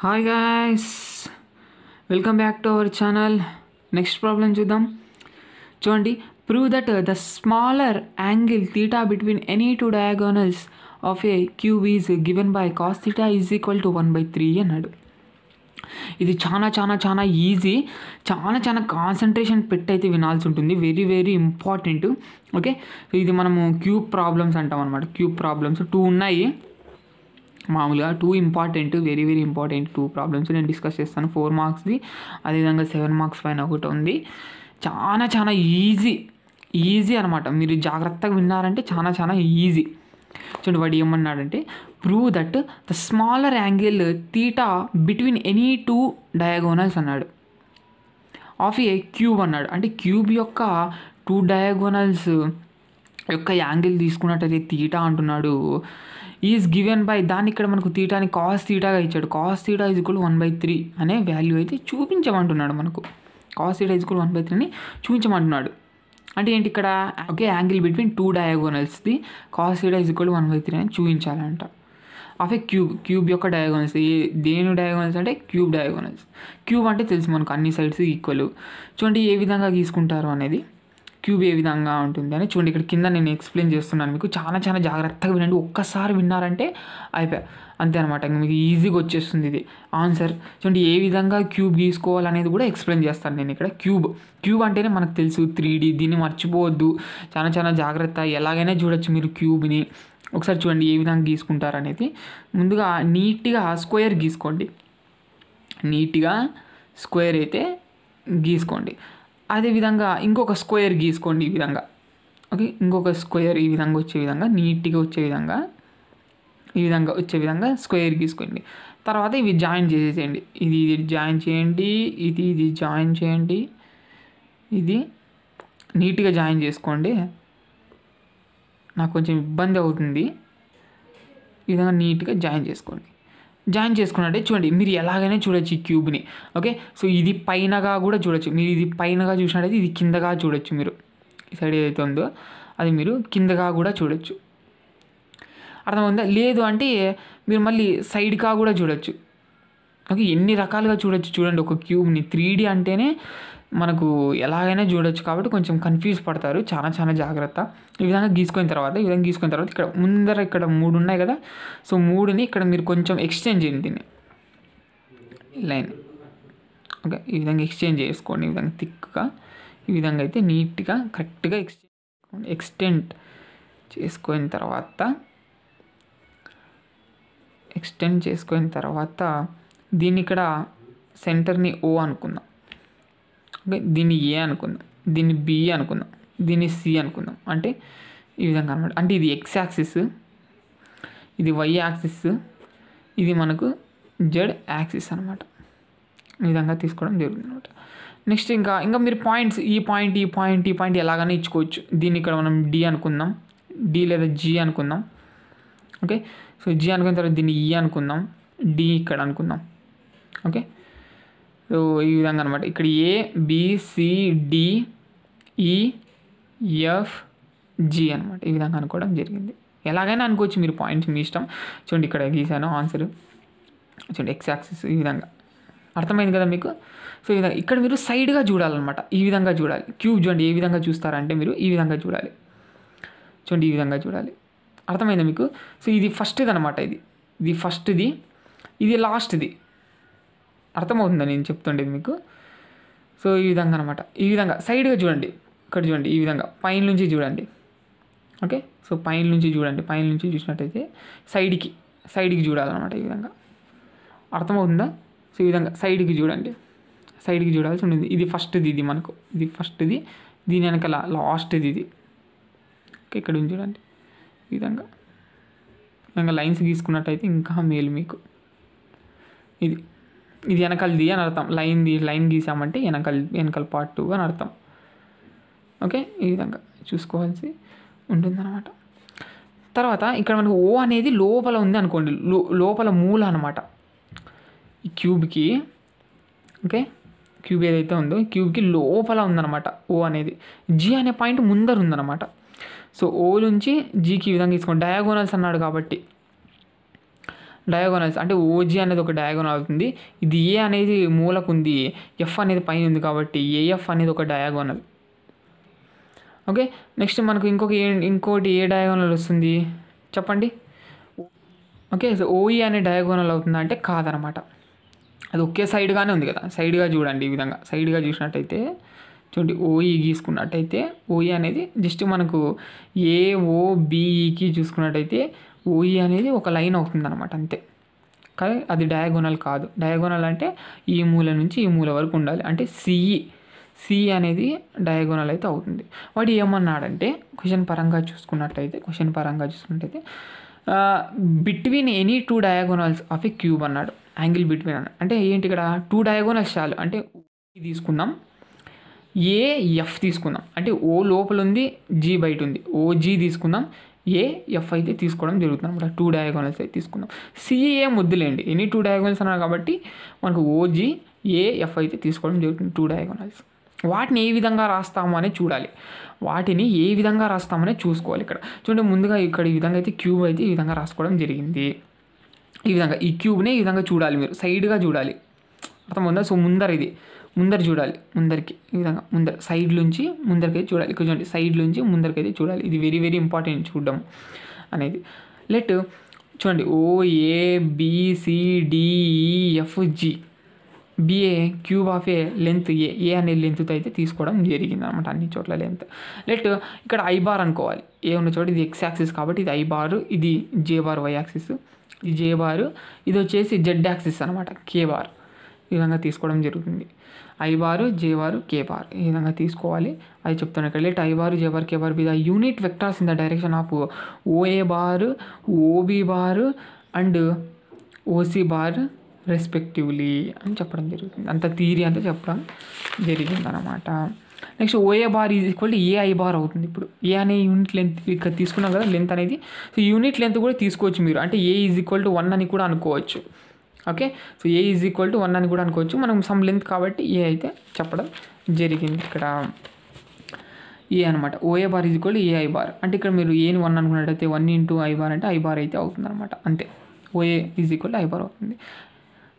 Hi guys, welcome back to our channel. Next problem చూద్దాం. చూడండి, prove that the smaller angle theta between any two diagonals of a cube is given by cos theta is equal to 1/3 అన్నాడు. ఇది చాలా easy, చాలా concentration పెట్టయితే వినాల్సి ఉంటుంది. Very important. Okay, ఇది మనము cube problems అంటాం అనమాట. క్యూబ్ ప్రాబ్లమ్స్ 2 ఉన్నాయి మామూలుగా. 2 ఇంపార్టెంట్, వెరీ ఇంపార్టెంట్ 2 ప్రాబ్లమ్స్ నేను డిస్కస్ చేస్తాను. 4 మార్క్స్ది, అదేవిధంగా 7 మార్క్స్ పైన ఒకటి ఉంది. చాలా ఈజీ అనమాట. మీరు జాగ్రత్తగా విన్నారంటే చాలా ఈజీ. చూడండి, వాడు ఏమన్నాడంటే prove that the smaller angle theta between any 2 diagonals అన్నాడు ఆఫ్ ఏ క్యూబ్ అన్నాడు. అంటే క్యూబ్ యొక్క 2 డయాగోనల్స్ యొక్క యాంగిల్ తీసుకున్నట్టయితే థీటా అంటున్నాడు. ఈజ్ గివెన్ బై, దాన్ని ఇక్కడ మనకు థీటాని కాస్ థీటాగా ఇచ్చాడు. కాస్ థీటా ఈజ్ ఈక్వల్ 1/3 అనే వాల్యూ అయితే చూపించమంటున్నాడు. మనకు కాస్ థీటా ఈజ్ ఈక్వల్ 1/3 చూపించమంటున్నాడు. అంటే ఏంటి ఇక్కడ? ఓకే, యాంగిల్ బిట్వీన్ 2 డయాగోనల్స్ది కాస్ థీటా ఈజ్ ఈక్వల్ 1/3 అని చూపించాలంట. ఆఫ్ ఏ క్యూబ్ యొక్క డయాగోనల్స్. దేని డయాగోనల్స్ అంటే క్యూబ్ డయాగోనల్స్. క్యూబ్ అంటే తెలుసు మనకు, అన్ని సైడ్స్ ఈక్వల్. చూడండి ఏ విధంగా గీసుకుంటారు అనేది, క్యూబ్ ఏ విధంగా ఉంటుంది అని. చూడండి ఇక్కడ కింద నేను ఎక్స్ప్లెయిన్ చేస్తున్నాను మీకు. చాలా జాగ్రత్తగా వినండి. ఒక్కసారి విన్నారంటే అయిపోయా, అంతే అనమాట. మీకు ఈజీగా వచ్చేస్తుంది ఇది ఆన్సర్. చూడండి ఏ విధంగా క్యూబ్ గీసుకోవాలనేది కూడా ఎక్స్ప్లెయిన్ చేస్తాను నేను ఇక్కడ. క్యూబ్ అంటేనే మనకు తెలుసు 3D. దీన్ని మర్చిపోవద్దు. చాలా జాగ్రత్త. ఎలాగైనా చూడొచ్చు మీరు క్యూబ్ని. ఒకసారి చూడండి ఏ విధంగా గీసుకుంటారు అనేది. ముందుగా నీట్గా స్క్వేర్ గీసుకోండి. నీట్గా స్క్వేర్ అయితే గీసుకోండి. అదేవిధంగా ఇంకొక స్క్వేర్ గీసుకోండి ఈ విధంగా. ఓకే, ఇంకొక స్క్వేర్ ఈ విధంగా వచ్చే విధంగా, నీట్గా వచ్చే విధంగా, ఈ విధంగా వచ్చే విధంగా స్క్వేర్ గీసుకోండి. తర్వాత ఇవి జాయిన్ చేసేసేయండి. ఇది జాయిన్ చేయండి, ఇది జాయిన్ చేయండి. ఇది నీట్గా జాయిన్ చేసుకోండి. నాకు కొంచెం ఇబ్బంది అవుతుంది. ఈ విధంగా నీట్గా జాయిన్ చేసుకోండి. జాయిన్ చేసుకున్నట్టే చూడండి, మీరు ఎలాగైనా చూడొచ్చు ఈ క్యూబ్ని. ఓకే, సో ఇది పైనగా కూడా చూడొచ్చు. మీరు ఇది పైనగా చూసినట్టయితే ఇది కిందగా చూడొచ్చు. మీరు ఈ సైడ్ ఏదైతే ఉందో అది మీరు కిందగా కూడా చూడొచ్చు. అర్థమైందా? లేదు అంటే మీరు మళ్ళీ సైడ్గా కూడా చూడొచ్చు. ఓకే, ఎన్ని రకాలుగా చూడొచ్చు చూడండి ఒక క్యూబ్ని. 3D అంటేనే మనకు ఎలాగైనా చూడొచ్చు కాబట్టి కొంచెం కన్ఫ్యూజ్ పడతారు. చాలా జాగ్రత్త. ఈ విధంగా గీసుకున్న తర్వాత ఇక్కడ ముందర ఇక్కడ 3 ఉన్నాయి కదా. సో 3ని ఇక్కడ మీరు కొంచెం ఎక్స్టెండ్ చేయండి దీన్ని, లైన్. ఓకే, ఈ విధంగా ఎక్స్టెండ్ చేసుకోండి. ఈ విధంగా థిక్గా, ఈ విధంగా అయితే నీట్గా కరెక్ట్గా ఎక్స్టెండ్ చేసుకున్న తర్వాత దీన్ని ఇక్కడ సెంటర్ని O అనుకుందాం. ఓకే, దీన్ని A అనుకుందాం, దీన్ని B అనుకుందాం, దీన్ని C అనుకుందాం. అంటే ఈ విధంగా అనమాట. అంటే ఇది X యాక్సిస్, ఇది Y యాక్సిస్, ఇది మనకు Z యాక్సిస్ అనమాట. ఈ విధంగా తీసుకోవడం జరుగుతుంది అనమాట. నెక్స్ట్ ఇంకా మీరు పాయింట్స్, ఈ పాయింట్ ఎలాగైనా ఇచ్చుకోవచ్చు. దీన్ని ఇక్కడ మనం D అనుకుందాం, D లేదా G అనుకుందాం. ఓకే, సో G అనుకున్న తర్వాత దీన్ని E అనుకుందాం, D ఇక్కడ అనుకుందాం. ఓకే, సో ఈ విధంగా అనమాట. ఇక్కడ A B C D E F G అనమాట. ఈ విధంగా అనుకోవడం జరిగింది. ఎలాగైనా అనుకోవచ్చు మీరు పాయింట్స్, మీ ఇష్టం. చూడండి ఇక్కడ గీసాను ఆన్సర్. చూడండి X యాక్సిస్ ఈ విధంగా. అర్థమైంది కదా మీకు? సో ఈ విధంగా ఇక్కడ మీరు సైడ్గా చూడాలన్నమాట. ఈ విధంగా చూడాలి. క్యూబ్ చూడండి ఏ విధంగా చూస్తారంటే మీరు ఈ విధంగా చూడాలి. చూడండి ఈ విధంగా చూడాలి. అర్థమైందా మీకు? సో ఇది ఫస్ట్ది అనమాట. ఇది ఫస్ట్ది, ఇది లాస్ట్ది. అర్థమవుతుందా నేను చెప్తుండేది మీకు? సో ఈ విధంగా అనమాట. ఈ విధంగా సైడ్గా చూడండి. ఇక్కడ చూడండి ఈ విధంగా పైన నుంచి చూడండి. ఓకే, సో పైన నుంచి చూసినట్టయితే సైడ్కి చూడాలన్నమాట. ఈ విధంగా అర్థమవుతుందా? సో ఈ విధంగా సైడ్కి చూడాల్సి ఉంటుంది. ఇది ఫస్ట్ది, ఇది ఫస్ట్ది, దీని వెనకాల లాస్ట్ది ఇది. ఓకే, ఇక్కడ చూడండి ఈ విధంగా లైన్స్ గీసుకున్నట్టయితే ఇంకా మేలు మీకు. ఇది వెనకాలది అని అర్థం. లైన్ గీసామంటే వెనకాల పార్ట్ 2 అని అర్థం. ఓకే, ఈ విధంగా చూసుకోవాల్సి ఉంటుందన్నమాట. తర్వాత ఇక్కడ మనకు O అనేది లోపల ఉంది అనుకోండి, లోపల మూల అనమాట ఈ క్యూబ్కి. ఓకే, క్యూబ్ ఏదైతే ఉందో క్యూబ్కి లోపల ఉందన్నమాట O అనేది. G అనే పాయింట్ ముందర ఉందన్నమాట. సో O నుంచి Gకి ఈ విధంగా తీసుకోండి. డయాగోనల్స్ అన్నాడు కాబట్టి డయాగోనల్స్ అంటే ఓజీ అనేది ఒక డయాగోనల్ అవుతుంది, ఇది ఏ అనేది మూలకు ఉంది, ఎఫ్ అనేది పైన ఉంది కాబట్టి ఏఎఫ్ అనేది ఒక డయాగోనల్. ఓకే, నెక్స్ట్ మనకు ఇంకోటి ఏ డయాగోనల్ వస్తుంది చెప్పండి. ఓకే, సో ఓఈ అనే డయాగోనల్ అవుతుందా అంటే కాదనమాట, అది ఒకే సైడ్గానే ఉంది కదా. సైడ్గా చూడండి, ఈ విధంగా సైడ్గా చూసినట్టయితే చూడండి, ఓఈ గీసుకున్నట్టయితే ఓఈ అనేది జస్ట్ మనకు ఏఓబిఈకి చూసుకున్నట్టయితే ఓఈ అనేది ఒక లైన్ అవుతుంది అనమాట అంతే, కానీ అది డయాగోనల్ కాదు. డయాగోనల్ అంటే ఈ మూల నుంచి ఈ మూల వరకు ఉండాలి, అంటే సి అనేది డయాగోనల్ అయితే అవుతుంది. వాడు ఏమన్నాడంటే క్వశ్చన్ పరంగా చూసుకున్నట్టయితే between any 2 diagonals of a cube అన్నాడు. యాంగిల్ బిట్వీన్ అన్నాడు అంటే ఏంటి, ఇక్కడ 2 డయాగోనల్స్ చాలు. అంటే తీసుకుందాం, ఏఎఫ్ తీసుకుందాం, అంటే ఓ లోపల ఉంది, జీ బయట ఉంది, ఓజీ తీసుకుందాం, ఏఎఫ్ అయితే తీసుకోవడం జరుగుతుంది అనమాట. 2 డయాగోనల్స్ అయితే తీసుకుందాం. సిఏ ముద్దులేండి, ఎనీ 2 డయాగోనల్స్ అన్నారు కాబట్టి మనకు ఓజీ ఏఎఫ్ అయితే తీసుకోవడం జరుగుతుంది 2 డయాగోనల్స్. వాటిని ఏ విధంగా రాస్తామనే చూడాలి, చూసుకోవాలి. ఇక్కడ చూడండి, ముందుగా ఇక్కడ ఈ విధంగా అయితే క్యూబ్ అయితే ఈ విధంగా రాసుకోవడం జరిగింది. ఈ విధంగా ఈ క్యూబ్ని ఈ విధంగా చూడాలి, మీరు సైడ్గా చూడాలి, అర్థమవుతుందా. సో ముందర చూడాలి, ముందరికి ఈ విధంగా సైడ్ నుంచి ముందరికైతే చూడాలి. ఇక్కడ చూడండి, సైడ్ నుంచి ముందరికైతే చూడాలి. ఇది వెరీ వెరీ ఇంపార్టెంట్ చూడడం అనేది. చూడండి, OABCDEFG be a cube of a length a అనే లెంత్తో అయితే తీసుకోవడం జరిగింది అనమాట, అన్ని చోట్ల లెంత్. ఇక్కడ ఐ బార్ అనుకోవాలి, ఏ ఉన్న చోట ఇది ఎక్స్ యాక్సిస్ కాబట్టి ఇది ఐ బార్, ఇది జే బార్ వై యాక్సిస్, ఇది జే బార్, ఇది వచ్చేసి జెడ్ యాక్సిస్ అనమాట కే బార్. ఈ విధంగా తీసుకోవడం జరుగుతుంది. I bar, J bar, K bar ఈ విధంగా తీసుకోవాలి. అది చెప్తాను ఇక్కడ. I bar, J bar, K bar be the unit vectors in the direction of OA bar, OB bar and OC bar respectively అని చెప్పడం జరుగుతుంది. అంత థియరీ అంతా చెప్పడం జరిగింది అనమాట. Next OA bar is equal to AI bar అవుతుంది. ఇప్పుడు ఏ అనే యూనిట్ లెంత్ ఇక్కడ తీసుకున్నాం కదా, లెంత్ అనేది. సో యూనిట్ లెంత్ కూడా తీసుకోవచ్చు మీరు, అంటే ఏ ఈజ్ ఈక్వల్ టు 1 అని కూడా అనుకోవచ్చు. Okay, so A is equal to 1 అని కూడా అనుకోవచ్చు. మనం సమ్ లెంత్ కాబట్టి ఏ అయితే చెప్పడం జరిగింది ఇక్కడ. ఏ అనమాట, OA bar is equal to AI bar, అంటే ఇక్కడ మీరు ఏని 1 అనుకున్నట్టయితే 1 ఇంటూ ఐ బార్ అంటే ఐ బార్ అయితే అవుతుంది అనమాట, అంతే. OA is equal to I bar అవుతుంది.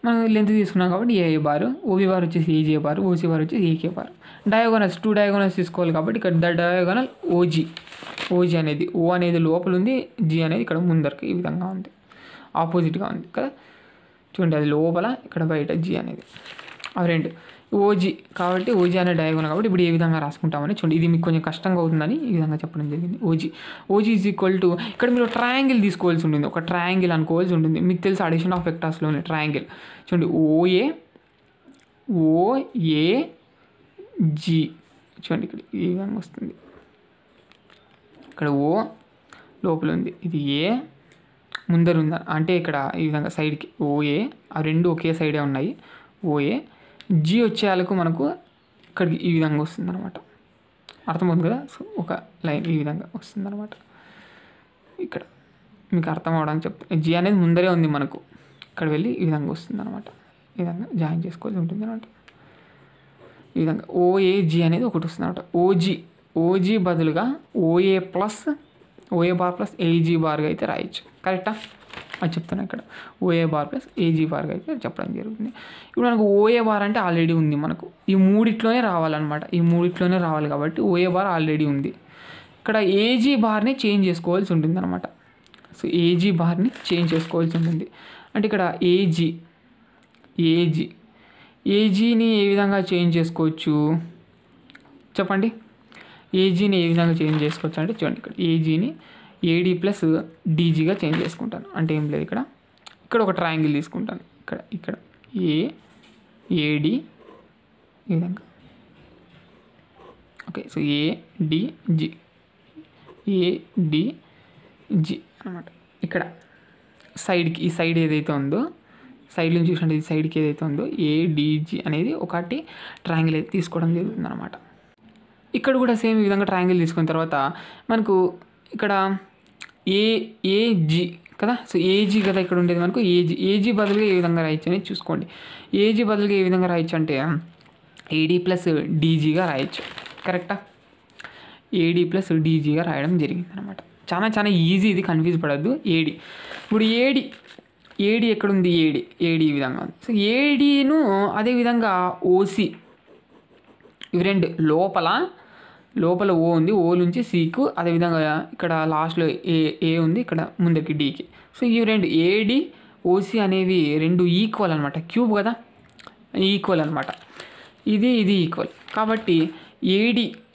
మనం లెంత్ తీసుకున్నాం కాబట్టి ఏఐ బార్, ఓబీ బార్ వచ్చేసి ఏజే బార్, ఓసీ బార్ వచ్చేసి ఏకే బార్. డయాగోనల్స్ 2 డయాగోనల్స్ తీసుకోవాలి కాబట్టి ఇక్కడ ద డయాగోనల్ ఓజీ అనేది ఓ అనేది లోపల ఉంది, జీ అనేది ఇక్కడ ముందరికి ఈ విధంగా ఉంది, ఆపోజిట్గా ఉంది కదా. చూడండి, అది లోపల, ఇక్కడ బయట జీ అనేది, అవి రెండు ఓజీ కాబట్టి ఓజీ అనే డయాగోనల్ కాబట్టి ఇప్పుడు ఏ విధంగా రాసుకుంటామని చూడండి. ఇది మీకు కొంచెం కష్టంగా అవుతుందని ఈ విధంగా చెప్పడం జరిగింది. ఓజీ ఈజ్ ఈక్వల్ టు, ఇక్కడ మీరు ట్రయాంగిల్ తీసుకోవాల్సి ఉంటుంది, ఒక ట్రయాంగిల్ అనుకోవాల్సి ఉంటుంది. మీకు తెలుసు అడిషన్ ఆఫ్ వెక్టార్స్లోనే ట్రయాంగిల్. చూడండి, ఓఏజీ చూడండి, ఇక్కడ ఈ విధంగా వస్తుంది. ఇక్కడ ఓ లోపల ఉంది, ఇది ఏ ముందర ఉందా అంటే ఇక్కడ ఈ విధంగా సైడ్కి ఓఏ, ఆ రెండు ఒకే సైడే ఉన్నాయి. ఓఏ జీ వచ్చేయాలకు మనకు ఇక్కడికి ఈ విధంగా వస్తుంది అనమాట, అర్థమవుతుంది కదా. సో ఒక లైన్ ఈ విధంగా వస్తుంది అనమాట. ఇక్కడ మీకు అర్థం అవడానికి చెప్తాను, జీ అనేది ముందరే ఉంది మనకు, ఇక్కడ వెళ్ళి ఈ విధంగా వస్తుంది అనమాట. ఈ విధంగా జాయిన్ చేసుకోవాల్సి ఉంటుంది అనమాట. ఈ విధంగా ఓఏజీ అనేది ఒకటి వస్తుంది అనమాట. ఓజీ బదులుగా ఓఏ బార్ ప్లస్ ఏజీ బార్గా అయితే రాయొచ్చు, కరెక్టా? అది చెప్తాను ఇక్కడ. ఓఏ బార్ ప్లస్ ఏజీ బార్గా అయితే చెప్పడం జరుగుతుంది. ఇప్పుడు మనకు ఓఏ బార్ అంటే ఆల్రెడీ ఉంది, మనకు ఈ మూడిట్లోనే రావాలన్నమాట. ఈ మూడిట్లోనే రావాలి కాబట్టి ఓఏ బార్ ఆల్రెడీ ఉంది. ఇక్కడ ఏజీ బార్ని చేంజ్ చేసుకోవాల్సి ఉంటుంది అనమాట. సో ఏజీ బార్ని చేంజ్ చేసుకోవాల్సి ఉంటుంది. అంటే ఇక్కడ ఏజీని ఏ విధంగా చేంజ్ చేసుకోవచ్చు చెప్పండి. ఏజీని ఏ విధంగా చేంజ్ చేసుకోవచ్చు అంటే చూడండి, ఇక్కడ ఏజీని ఏడీ ప్లస్ డీజీగా చేంజ్ చేసుకుంటాను. అంటే ఏం లేదు, ఇక్కడ ఒక ట్రయాంగిల్ తీసుకుంటాను. ఇక్కడ ఏడి ఈ విధంగా. ఓకే, సో ఏడిజి అనమాట. ఇక్కడ సైడ్కి ఈ సైడ్ ఏదైతే ఉందో, సైడ్ నుంచి చూసినట్టు ఈ సైడ్కి ఏదైతే ఉందో ఏడిజి అనేది ఒకటి ట్రయాంగిల్ అయితే తీసుకోవడం జరుగుతుంది అనమాట. ఇక్కడ కూడా సేమ్ ఈ విధంగా ట్రయాంగిల్ తీసుకున్న తర్వాత మనకు ఇక్కడ ఏజీ కదా. సో ఏజీ కదా ఇక్కడ ఉండేది మనకు. ఏజీ బదులుగా ఏ విధంగా రాయొచ్చు అనేది చూసుకోండి. ఏజీ బదులుగా ఏ విధంగా రాయొచ్చు అంటే ఏడీ ప్లస్ డీజీగా రాయొచ్చు, కరెక్టా? ఏడీ ప్లస్ డీజీగా రాయడం జరిగింది అనమాట. చాలా ఈజీ, ఇది కన్ఫ్యూజ్ పడద్దు. ఇప్పుడు ఏడి ఎక్కడుంది, ఏడి ఈ విధంగా ఉంది. సో ఏడీను అదేవిధంగా ఓసి ఇవి రెండు లోపల ఓ ఉంది, ఓ నుంచి సికు, అదేవిధంగా ఇక్కడ లాస్ట్లో ఏ ఉంది, ఇక్కడ ముందరికి డీకి. సో ఇవి రెండు ఏడి ఓసి అనేవి రెండు ఈక్వల్ అనమాట, క్యూబ్ కదా, ఈక్వల్ అనమాట. ఇది ఈక్వల్ కాబట్టి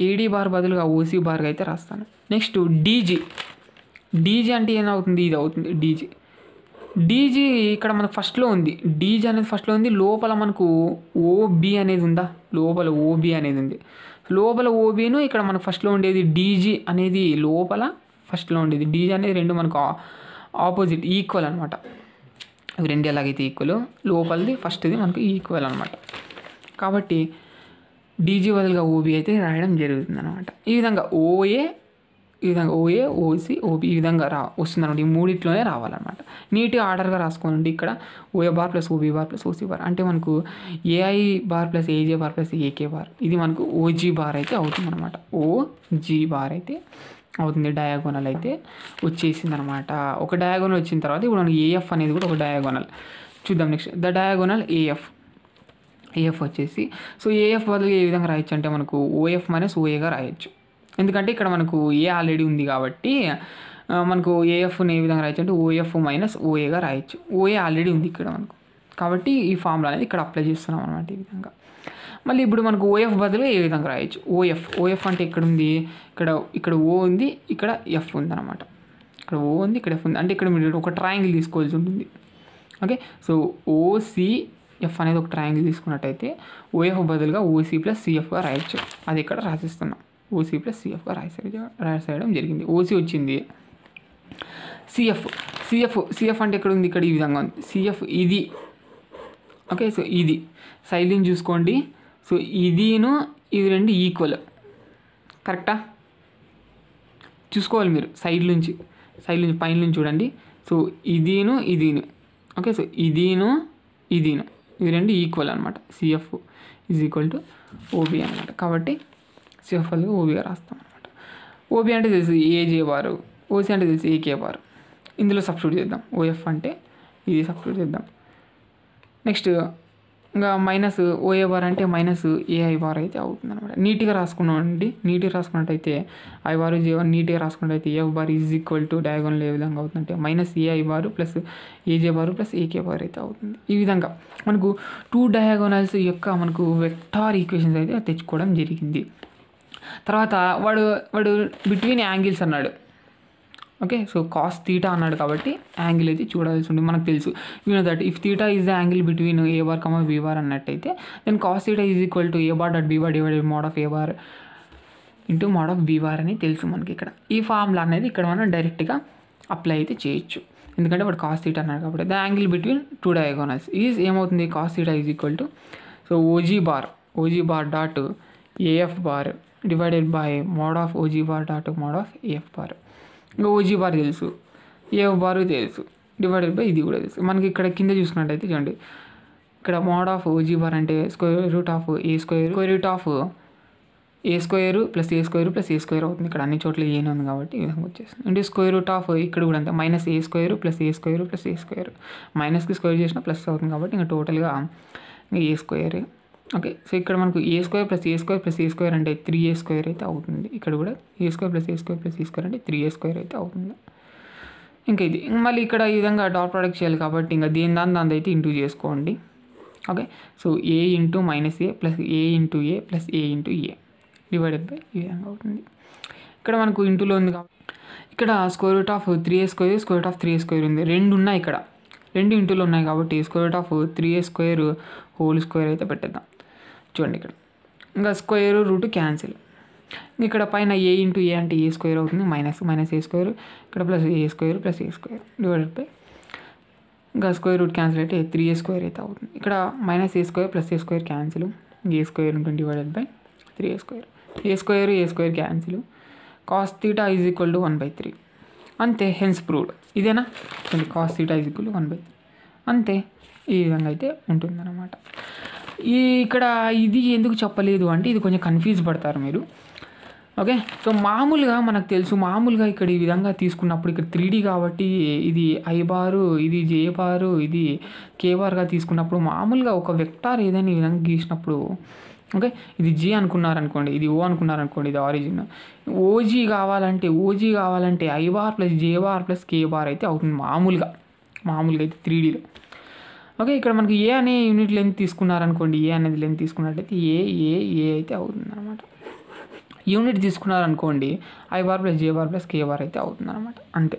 ఏడి బార్ బదులుగా ఓసి బార్గా అయితే రాస్తాను. నెక్స్ట్ డీజీ అంటే ఏమవుతుంది, ఇది అవుతుంది డీజీ ఇక్కడ మనకు ఫస్ట్లో ఉంది, డీజీ అనేది ఫస్ట్లో ఉంది. లోపల మనకు ఓబి అనేది ఉందా, లోపల ఓబి అనేది ఉంది. లోపల ఓబీను ఇక్కడ మనకు ఫస్ట్లో ఉండేది డీజీ అనేది లోపల ఫస్ట్లో ఉండేది. డీజీ అనేది రెండు మనకు ఆపోజిట్ ఈక్వల్ అనమాట. ఇవి రెండు ఎలాగైతే ఈక్వల్, లోపలిది ఫస్ట్ది మనకు ఈక్వల్ అనమాట. కాబట్టి డీజీ బదులుగా ఓబీ అయితే రాయడం జరుగుతుంది అనమాట. ఈ విధంగా ఓఏ ఓసి ఓబి ఈ విధంగా వస్తుంది అనమాట. ఈ మూడిట్లోనే రావాలన్నమాట. నీట్గా ఆర్డర్గా రాసుకోండి. ఇక్కడ OA bar plus OB bar plus OC bar అంటే మనకు AI bar plus AJ bar plus AK bar, ఇది మనకు ఓజీ బార్ అయితే అవుతుంది అనమాట. ఓజీ బార్ అయితే అవుతుంది. డయాగోనల్ అయితే వచ్చేసింది అనమాట. ఒక డయాగోనల్ వచ్చిన తర్వాత ఇప్పుడు మనకి ఏఎఫ్ అనేది కూడా ఒక డయాగోనల్ చూద్దాం. నెక్స్ట్ ద డయాగోనల్ ఏఎఫ్ వచ్చేసి, సో ఏఎఫ్ బదులుగా ఏ విధంగా రాయొచ్చు అంటే మనకు ఓఎఫ్ మైనస్ ఓఏగా రాయొచ్చు. ఎందుకంటే ఇక్కడ మనకు ఏ ఆల్రెడీ ఉంది కాబట్టి మనకు ఏఎఫ్ని ఏ విధంగా రాయొచ్చు అంటే ఓఎఫ్ మైనస్ ఓఏగా రాయొచ్చు. ఓఏ ఆల్రెడీ ఉంది ఇక్కడ మనకు, కాబట్టి ఈ ఫార్ములా అనేది ఇక్కడ అప్లై చేస్తున్నాం అనమాట ఈ విధంగా. మళ్ళీ ఇప్పుడు మనకు ఓఎఫ్ బదులు ఏ విధంగా రాయొచ్చు, ఓఎఫ్ అంటే ఇక్కడ ఉంది, ఇక్కడ ఓ ఉంది, ఇక్కడ ఎఫ్ ఉంది అనమాట. ఇక్కడ ఓ ఉంది, ఇక్కడ ఎఫ్ ఉంది, అంటే ఇక్కడ మీరు ఒక ట్రయాంగిల్ తీసుకోవాల్సి ఉంటుంది. ఓకే, సో ఓసిఎఫ్ అనేది ఒక ట్రయాంగిల్ తీసుకున్నట్టయితే ఓఎఫ్ బదులుగా ఓసీ ప్లస్ సిఎఫ్గా రాయొచ్చు. అది ఇక్కడ రాసిస్తున్నాం. ఓసీ ప్లస్ సిఎఫ్గా రాసేయడం జరిగింది. ఓసీ వచ్చింది. సిఎఫ్ అంటే ఎక్కడ ఉంది, ఇక్కడ ఈ విధంగా ఉంది. సిఎఫ్ ఇది. ఓకే, సో ఇది సైడ్ని చూసుకోండి. సో ఇదిను ఇది రెండు ఈక్వల్, కరెక్టా? చూసుకోవాలి మీరు సైడ్ నుంచి పైన నుంచి చూడండి. సో ఇదిను ఓకే, సో ఇదిను ఇవి రెండు ఈక్వల్ అనమాట. CF is equal to OB అనమాట. కాబట్టి సిఎఫ్ వల్ల ఓబీగా రాస్తాం అనమాట. ఓబీ అంటే తెలుసు ఏజే బారు, ఓసీ అంటే తెలుసు ఏకే బారు. ఇందులో సబ్స్టిట్యూట్ చేద్దాం. ఓఎఫ్ అంటే ఇది సబ్స్టిట్యూట్ చేద్దాం. నెక్స్ట్ ఇంకా మైనస్ ఓఏ బార్ అంటే మైనస్ ఏఐ బార్ అయితే అవుతుంది అనమాట. నీట్గా రాసుకున్నామండి. నీట్గా రాసుకున్నట్టయితే ఐ బారు జే1 నీట్గా రాసుకున్నట్టయితే F bar is equal to diagonal ఏ విధంగా అవుతుందంటే minus AI bar plus AJ bar plus AK bar అయితే అవుతుంది. ఈ విధంగా మనకు 2 డయాగోనల్స్ యొక్క మనకు వెక్టార్ ఈక్వేషన్స్ అయితే తెచ్చుకోవడం జరిగింది. తర్వాత వాడు బిట్వీన్ యాంగిల్స్ అన్నాడు. ఓకే, సో కాస్ థీటా అన్నాడు కాబట్టి యాంగిల్ అయితే చూడాల్సి ఉంటుంది. మనకు తెలుసు that if theta is the angle between A bar comma B bar అన్నట్టయితే then cos theta is equal to A bar dot B bar divided mod of A bar into mod of B bar అని తెలుసు మనకి. ఇక్కడ ఈ formula అనేది ఇక్కడ మనం డైరెక్ట్గా అప్లై అయితే చేయొచ్చు, ఎందుకంటే వాడు కాస్ థీటా అన్నాడు కాబట్టి. The angle between 2 diagonals is ఏమవుతుంది, cos theta is equal to so OG bar dot AF bar divided by mod of OG bar dot mod of AF bar. ఇంకా ఓజీ బార్ తెలుసు, AF bar తెలుసు, divided by ఇది కూడా తెలుసు మనకి. ఇక్కడ కింద చూసుకున్నట్టయితే చూడండి, ఇక్కడ మోడ్ ఆఫ్ ఓజీ బార్ అంటే square root of A square plus A square అవుతుంది. ఇక్కడ అన్ని చోట్ల ఏనే ఉంది కాబట్టి ఈ విధంగా వచ్చేస్తుంది. అంటే స్క్వేర్ రూట్ ఆఫ్ ఇక్కడ కూడా అంతే minus A square plus A square మైనస్కి square చేసినా ప్లస్ అవుతుంది కాబట్టి ఇంకా టోటల్గా ఏ స్క్వేర్. ఓకే, సో ఇక్కడ మనకు ఏ స్క్వేర్ ప్లస్ ఏ స్క్వేర్ అంటే 3a స్క్వేర్ అయితే అవుతుంది. ఇక్కడ కూడా ఏ స్క్వేర్ ప్లస్ ఏ స్క్వేర్ అంటే 3a స్క్వేర్ అయితే అవుతుంది. ఇంకా ఇది మళ్ళీ ఇక్కడ ఈ విధంగా డాట్ ప్రోడక్ట్ చేయాలి కాబట్టి ఇంకా దాని అయితే ఇంటూ చేసుకోండి. Okay, so A into minus A plus A into A plus A into A divided by ఈ విధంగా అవుతుంది. ఇక్కడ మనకు ఇంటూలో ఉంది కాబట్టి ఇక్కడ square root of 3a square ఉంది. రెండు ఉన్నాయి, ఇక్కడ రెండు ఇంటూలో ఉన్నాయి కాబట్టి square root of 3a square whole square అయితే పెట్టేద్దాం. చూడండి ఇక్కడ ఇంకా స్క్వేర్ రూట్ క్యాన్సిల్. ఇక్కడ పైన ఏ ఇంటూ ఏ అంటే ఏ స్క్వేర్ అవుతుంది, మైనస్ ఏ స్క్వేర్, ఇక్కడ plus A square divided by ఇంకా స్క్వేర్ రూట్ క్యాన్సిల్ అయితే 3a స్క్వేర్ అయితే అవుతుంది. ఇక్కడ minus A square plus A square cancel, A square ఉంటుంది divided by 3a square. A square cancel. Cos theta is equal to 1/3 అంతే. Hence proved. ఇదేనా, cos theta is equal to 1/3 అంతే. ఈ విధంగా అయితే ఉంటుందన్నమాట. ఇక్కడ ఇది ఎందుకు చెప్పలేదు అంటే ఇది కొంచెం కన్ఫ్యూజ్ పడతారు మీరు. ఓకే. సో మామూలుగా మనకు తెలుసు, మామూలుగా ఇక్కడ ఈ విధంగా తీసుకున్నప్పుడు ఇక్కడ 3D కాబట్టి ఇది ఐ బారు, ఇది జే బారు, ఇది కే బార్గా తీసుకున్నప్పుడు మామూలుగా ఒక వెక్టార్ ఏదైనా ఈ విధంగా గీసినప్పుడు ఓకే, ఇది జీ అనుకున్నారనుకోండి, ఇది ఓ అనుకున్నారనుకోండి, ఇది ఆరిజిన్. ఓజీ కావాలంటే I bar plus J bar plus K bar అయితే అవుతుంది మామూలుగా అయితే 3Dలో. ఓకే, ఇక్కడ మనకి ఏ అనే యూనిట్ లెంత్ తీసుకున్నారనుకోండి, ఏ అనేది లెంత్ తీసుకున్నట్టయితే ఏ అయితే అవుతుంది అనమాట. యూనిట్ తీసుకున్నారనుకోండి I bar plus J bar plus K bar అయితే అవుతుంది అనమాట, అంతే.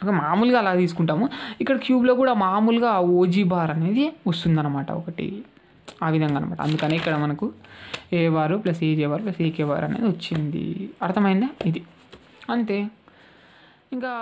ఓకే, మామూలుగా అలా తీసుకుంటాము. ఇక్కడ క్యూబ్లో కూడా మామూలుగా ఓజీ బార్ అనేది వస్తుందన్నమాట ఒకటి, ఆ విధంగా అనమాట. అందుకని ఇక్కడ మనకు A bar plus AJ bar plus AK bar అనేది వచ్చింది. అర్థమైందా? ఇది అంతే. ఇంకా